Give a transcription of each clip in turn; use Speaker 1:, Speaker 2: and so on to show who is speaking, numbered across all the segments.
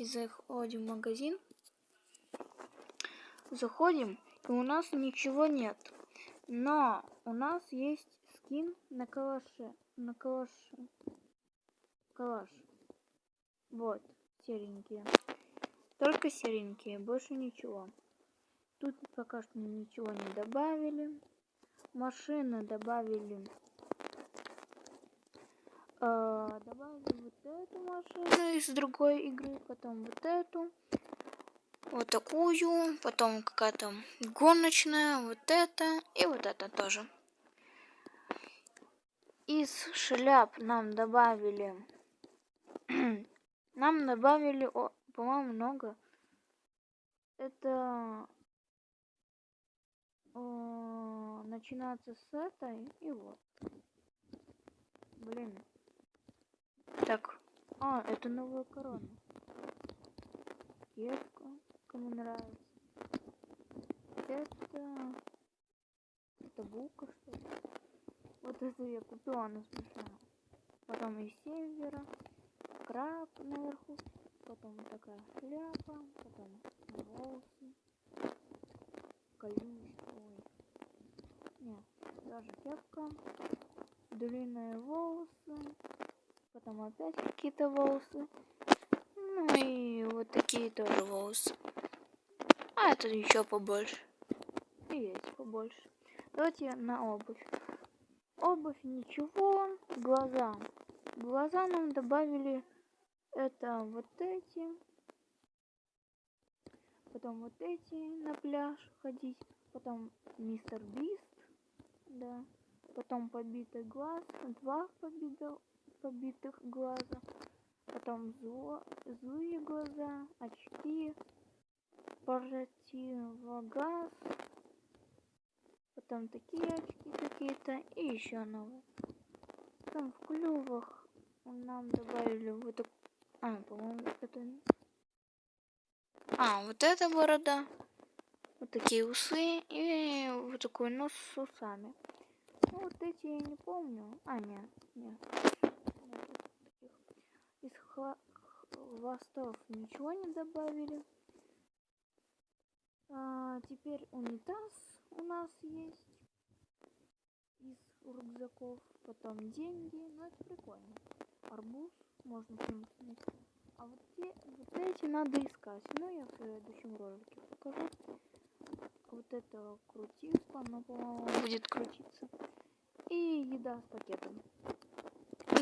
Speaker 1: И заходим в магазин. Заходим, и у нас ничего нет. Но у нас есть скин на калаше. Калаш. Вот, серенькие. Только серенькие, больше ничего. Тут пока что ничего не добавили. Машины добавили. Добавили вот эту машину из другой игры, потом вот эту. Вот такую, потом какая-то гоночная, вот это и вот это тоже. Из шляп нам добавили, по-моему, много. Это начинается с этой и вот. Блин. Так, это новая корона. Кепка, кому нравится. Это булка, что ли? Вот это я купила, она смешная. Потом из севера, краб наверху, потом вот такая шляпа, потом волосы, колючие, нет, даже кепка, длинные волосы, потом опять какие-то волосы, ну и вот такие тоже волосы. А это еще побольше. И есть побольше. Давайте на обувь. Обувь ничего. Глаза. Глаза нам добавили это вот эти. Потом вот эти на пляж ходить. Потом мистер Бист. Да. Потом побитый глаз. 2 побитых глаза. Потом злые глаза. Очки. Противогаз. Потом такие очки какие-то и еще новые. Потом в клювах нам добавили вот так. По-моему, это. Вот эта борода. Вот такие усы и вот такой нос с усами. Ну, вот эти я не помню. Нет. Из хвостов ничего не добавили. Теперь унитаз у нас есть из рюкзаков, потом деньги, ну это прикольно. Арбуз можно с ним снять. А вот эти надо искать, но я в следующем ролике покажу. Вот это крутилка, она, по-моему, будет крутиться. И еда с пакетом.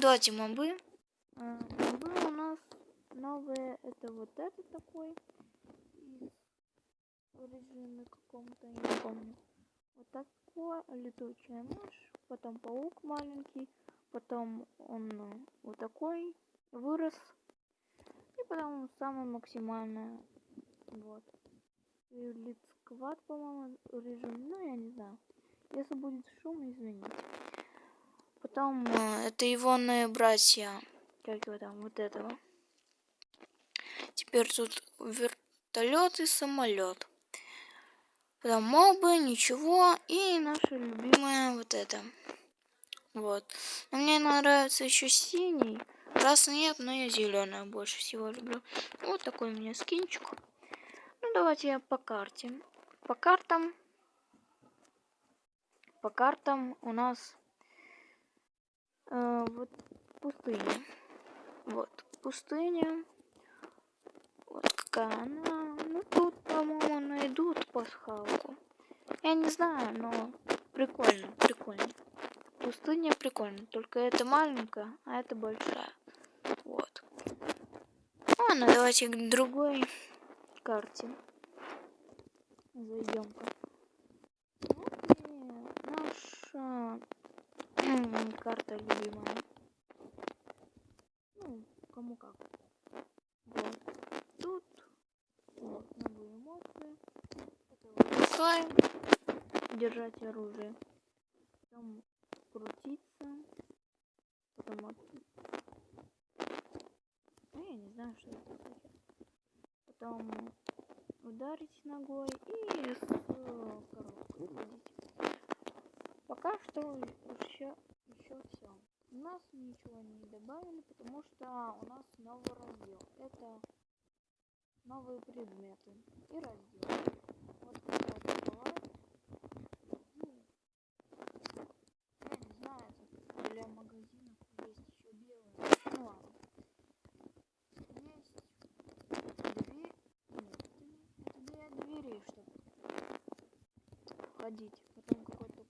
Speaker 1: Давайте мобы. Мобы у нас новые, это вот это такой. Из режима каком-то, я не помню. Вот такой летучая мышь, потом паук маленький, потом он вот такой вырос, и потом самое максимальное, вот. И литсквад, по-моему, режим, ну я не знаю. Если будет шум, извините. Потом это его братья, как его там, вот этого. Теперь тут вертолет и самолет. Потом мобы, ничего, и наша любимая вот это. Вот. Но мне нравится еще синий. Красный нет, но я зеленый больше всего люблю. Вот такой у меня скинчик. Ну, давайте я по карте. По картам у нас вот пустыня. Вот пустыня. Вот какая она. Ну, тут, по-моему, найдут пасхалку. Я не знаю, но прикольно. Пустыня прикольно. Только это маленькая, а это большая. Вот. Ладно, давайте к другой карте. Зайдем-ка. Вот и наша карта любимая. Ну, кому как. Вот. Тут вот новые эмоции. Это выпускаем. Держать оружие. Потом крутиться. Потом я не знаю, что это такое. Потом ударить ногой и с коробкой ходить. Пока что еще все. У нас ничего не добавили, потому что у нас новый раздел. Это новые предметы и разделы. Вот какая-то бывает. Ну, я не знаю, это для магазинов есть еще белые. Ну ладно. Есть две... Нет, это для дверей, чтобы ходить. Потом какой-то...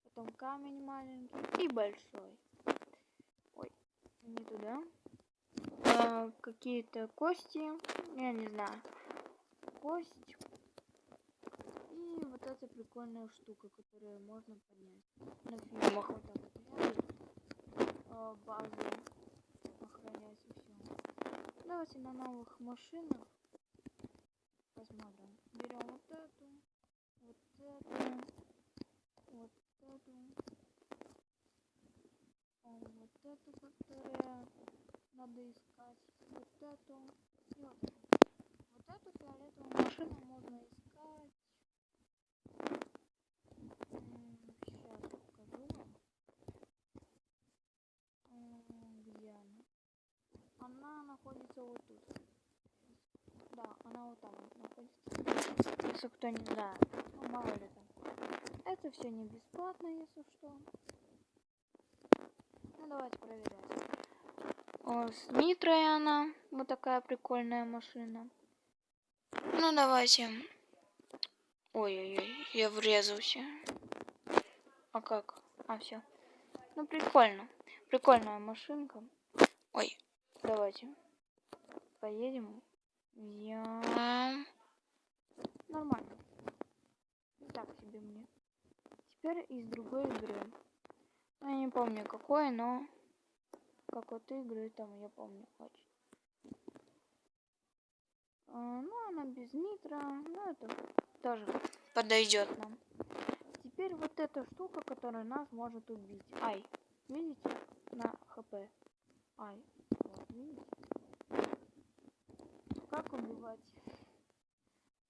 Speaker 1: Потом камень маленький и большой. Ой, не туда. Какие-то кости, я не знаю, кость и вот эта прикольная штука, которую можно поднять. На фильмах вот так вот рядом, базы охранять и все. Давайте на новых машинах посмотрим. Берем вот эту, вот эту, вот эту, вот эту, которая надо искать, вот эту и вот эту. Вот эту фиолетовую машину можно искать. Сейчас покажу вам. Где она? Она находится вот тут. Да, она вот там вот находится. Если кто не знает, ну мало ли там. Это все не бесплатно, если что. Ну давайте проверять. С нитрой она. Вот такая прикольная машина. Ну давайте. Ой-ой-ой, я врезался. А как? А, все. Ну прикольно. Прикольная машинка. Ой, давайте. Поедем. Нормально. Так себе мне. Теперь из другой игры. Я не помню какой, но как вот игры там я помню очень. Ну она без нитро, но это тоже подойдет нам. Теперь вот эта штука, которая нас может убить. Ай, видите? На хп. Ай, вот, видите? Как убивать?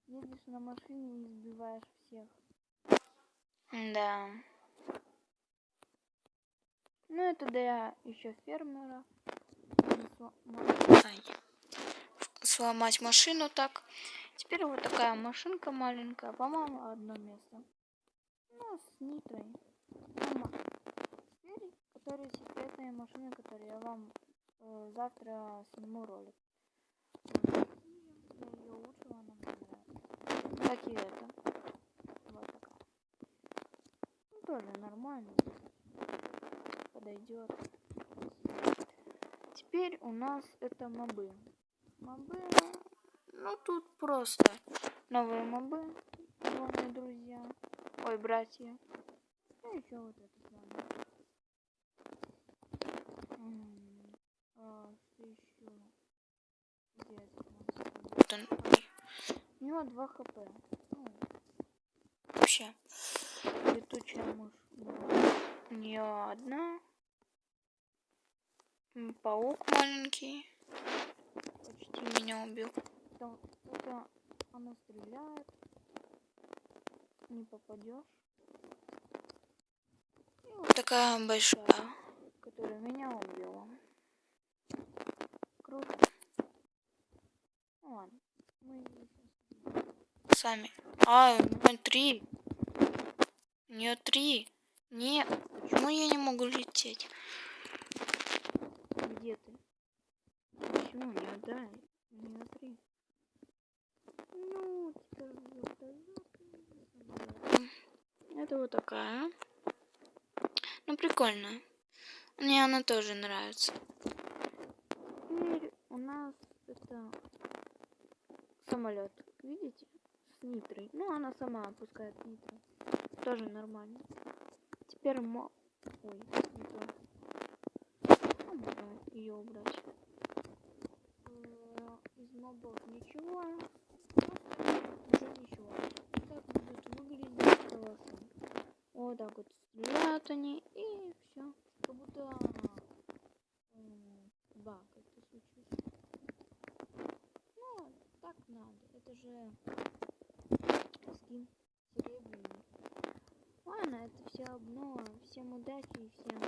Speaker 1: Едешь на машине и избиваешь всех. Да. Ну это для еще фермера. Сломать машину так. Теперь вот такая машинка маленькая. По-моему, одно место. Ну, с нитрой. Нормально. Теперь, которые секретные машины, которые я вам завтра сниму ролик. Вот. Я ее улучшила, она мне нравится. Как и это. Вот такая. Ну, тоже нормально. Подойдет. Теперь у нас это мобы. Мобы, ну тут просто новые мобы, мои друзья. Ой, братья. И еще вот это с вами. Что еще? Где это? У него 2 хп. Ну, вообще. Летучая мышь. У нее 1. Паук маленький. Почти меня убил. Это она стреляет. Не попадешь. И вот такая большая, которая меня убила. Круто. Ну ладно. Мы сами. А, у нее 3. У нее 3. Нет. Почему я не могу лететь? Где ты? Почему не отдай? У нее 3. Ну, это вот такая. Ну, прикольно. Мне она тоже нравится. Теперь у нас это самолет. Видите? С нитрой. Ну, она сама опускает нитро. Тоже нормально. Теперь ой, не то. Ну, можно ее убрать. Из мобов ничего. Уже ничего. Так будет выглядеть классно. Вот так вот стреляют они и все. Как будто баг это случился. Ну, так надо. Это же скин серебряный. Ладно, это все обнова. Всем удачи и всем